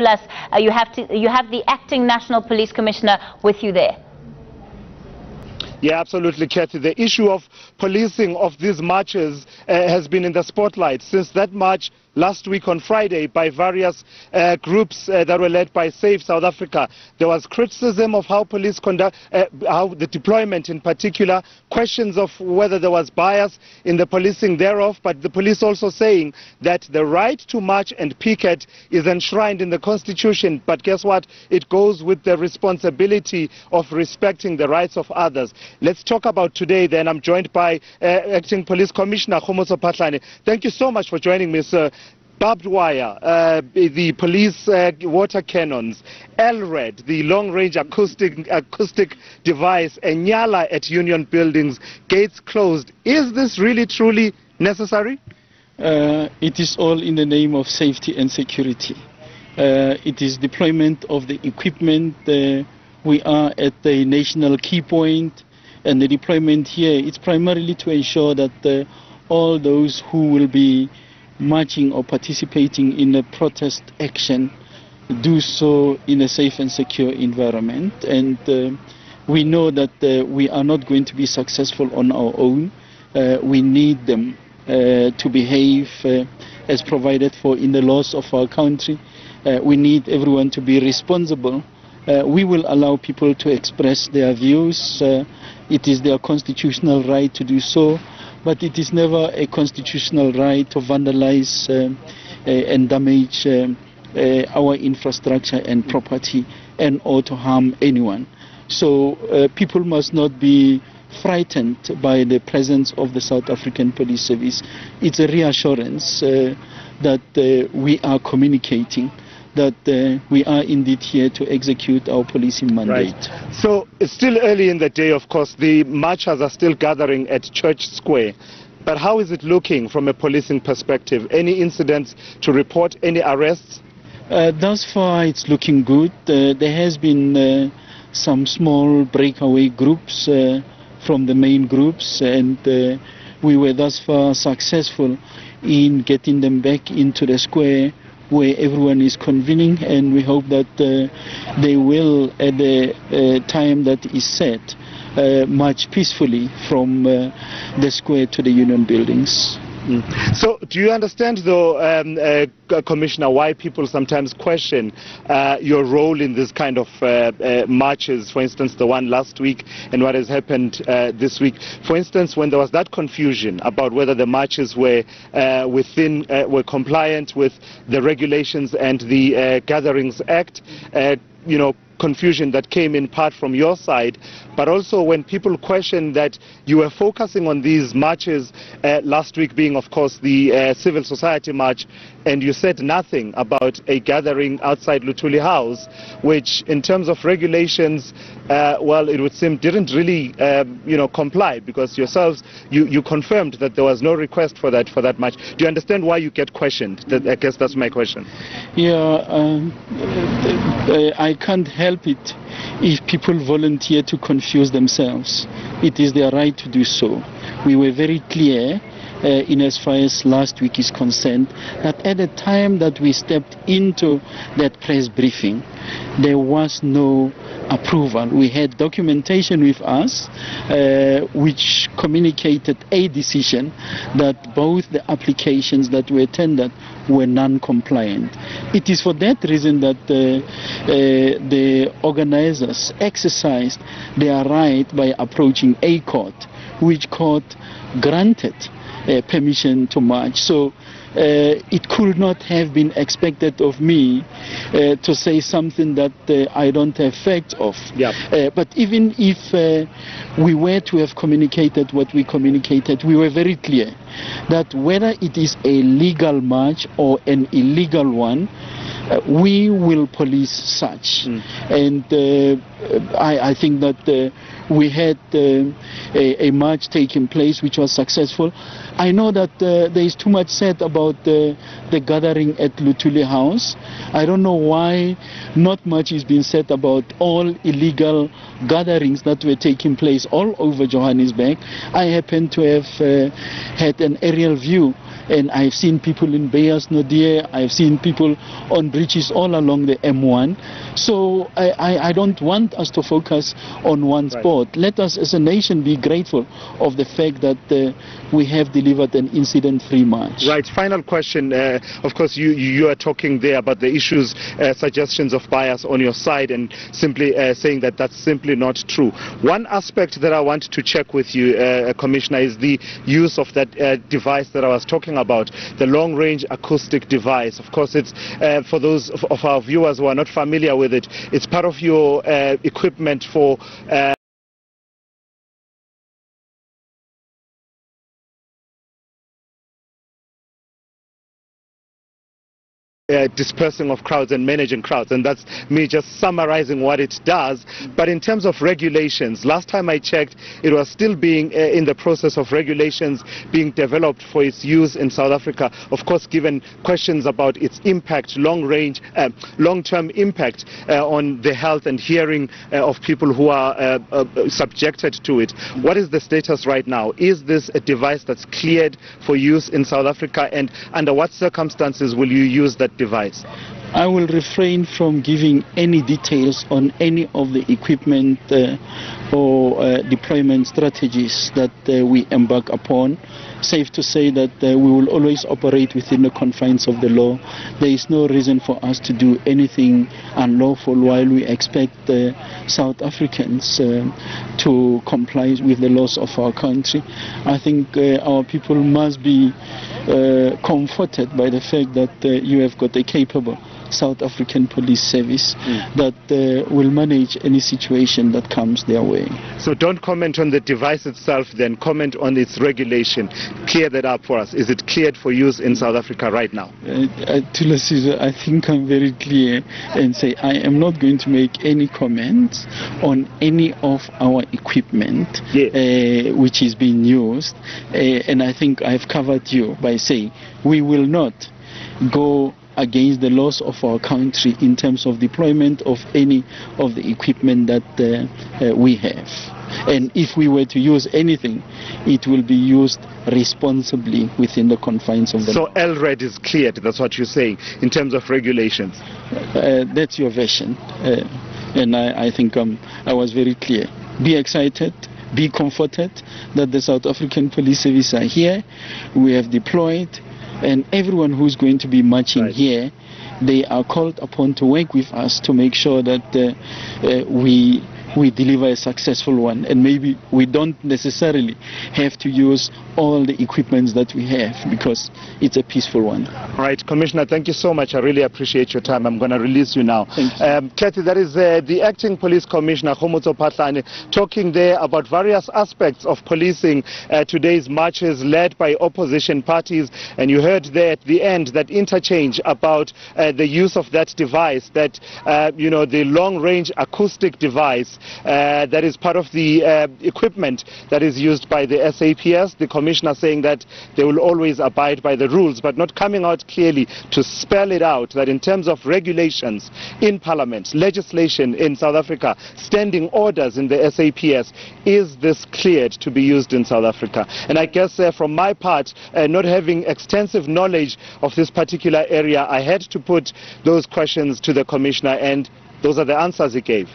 plus you have the acting National Police Commissioner with you there. Yeah, absolutely, Kathy. The issue of policing of these marches has been in the spotlight since that march last week on Friday by various groups that were led by Save South Africa. There was criticism of how police conduct, how the deployment in particular, questions of whether there was bias in the policing thereof, but the police also saying that the right to march and picket is enshrined in the Constitution, but guess what? It goes with the responsibility of respecting the rights of others. Let's talk about today then. I'm joined by Acting Police Commissioner Khomoso Phahlane. Thank you so much for joining me, sir. Barbed wire, the police water cannons, LRED, the long-range acoustic device, and Nyala at Union buildings, gates closed. Is this really truly necessary? It is all in the name of safety and security. It is deployment of the equipment. We are at the national key point, and the deployment here is primarily to ensure that all those who will be marching or participating in a protest action do so in a safe and secure environment. And we know that we are not going to be successful on our own. We need them to behave as provided for in the laws of our country. We need everyone to be responsible. We will allow people to express their views. It is their constitutional right to do so. But it is never a constitutional right to vandalize and damage our infrastructure and property and or to harm anyone. So people must not be frightened by the presence of the South African Police Service. It's a reassurance that we are communicating, that we are indeed here to execute our policing mandate. Right. So it's still early in the day, of course. The marchers are still gathering at Church Square. But how is it looking from a policing perspective? Any incidents to report? Any arrests? Thus far, it's looking good. There has been some small breakaway groups from the main groups, and we were thus far successful in getting them back into the square where everyone is convening, and we hope that they will, at the time that is set, march peacefully from the square to the Union buildings. So do you understand, though, Commissioner, why people sometimes question your role in this kind of marches, for instance, the one last week and what has happened this week? For instance, when there was that confusion about whether the marches were were compliant with the regulations and the Gatherings Act, you know, confusion that came in part from your side, but also when people questioned that you were focusing on these marches, last week being, of course, the civil society march, and you said nothing about a gathering outside Luthuli House, which in terms of regulations, well, it would seem didn't really, you know, comply, because yourselves, you confirmed that there was no request for that march. Do you understand why you get questioned? I guess that's my question. Yeah, I can't help it if people volunteer to confuse themselves. It is their right to do so. We were very clear in as far as last week is concerned, that at the time that we stepped into that press briefing, there was no approval. We had documentation with us which communicated a decision that both the applications that were tendered were non-compliant. It is for that reason that the organizers exercised their right by approaching a court, which court granted permission to march. So it could not have been expected of me to say something that I don't have facts of. Yep. But even if we were to have communicated what we communicated, we were very clear that whether it is a legal march or an illegal one, we will police such. And I think that we had a march taking place which was successful. I know that there is too much said about the gathering at Luthuli House. I don't know why not much is being said about all illegal gatherings that were taking place all over Johannesburg. I happen to have had an aerial view And I've seen people in Bayas Nodia, I've seen people on bridges all along the M1. So I don't want us to focus on one sport. Let us as a nation be grateful of the fact that we have delivered an incident-free march. Right. Final question. Of course, you are talking there about the issues, suggestions of bias on your side, and simply saying that that's simply not true. One aspect that I want to check with you, Commissioner, is the use of that device that I was talking about, the long-range acoustic device. Of course, it's for those of our viewers who are not familiar with it, it's part of your equipment for dispersing of crowds and managing crowds, and that's me just summarizing what it does. But in terms of regulations, last time I checked, it was still being in the process of regulations being developed for its use in South Africa. Of course, given questions about its impact, long-term impact on the health and hearing of people who are subjected to it. What is the status right now? Is this a device that's cleared for use in South Africa, and under what circumstances will you use that device? I will refrain from giving any details on any of the equipment or deployment strategies that we embark upon. Safe to say that we will always operate within the confines of the law. There is no reason for us to do anything unlawful while we expect South Africans to comply with the laws of our country. I think our people must be comforted by the fact that you have got a capable South African police service that will manage any situation that comes their way. So don't comment on the device itself, then comment on its regulation. Clear that up for us. Is it cleared for use in South Africa right now? Tulasi, I think I'm very clear and say I am not going to make any comments on any of our equipment which is being used, and I think I've covered you by saying we will not go against the laws of our country in terms of deployment of any of the equipment that we have. And if we were to use anything, it will be used responsibly within the confines of the law. So LRED is cleared, that's what you're saying, in terms of regulations? That's your version. And I think I was very clear. Be excited, be comforted that the South African Police Service are here. We have deployed, and everyone who's going to be marching here, they are called upon to work with us to make sure that we deliver a successful one. And maybe we don't necessarily have to use all the equipments that we have because it's a peaceful one. All right, Commissioner, thank you so much. I really appreciate your time. I'm going to release you now. Kathy, that is the Acting Police Commissioner, Khomotso Phahlane, talking there about various aspects of policing today's marches led by opposition parties. And you heard there at the end that interchange about the use of that device, that, the long-range acoustic device that is part of the equipment that is used by the SAPS. The Commissioner saying that they will always abide by the rules, but not coming out clearly to spell it out that in terms of regulations in Parliament, legislation in South Africa, standing orders in the SAPS, is this cleared to be used in South Africa? And I guess from my part, not having extensive knowledge of this particular area, I had to put those questions to the Commissioner, and those are the answers he gave.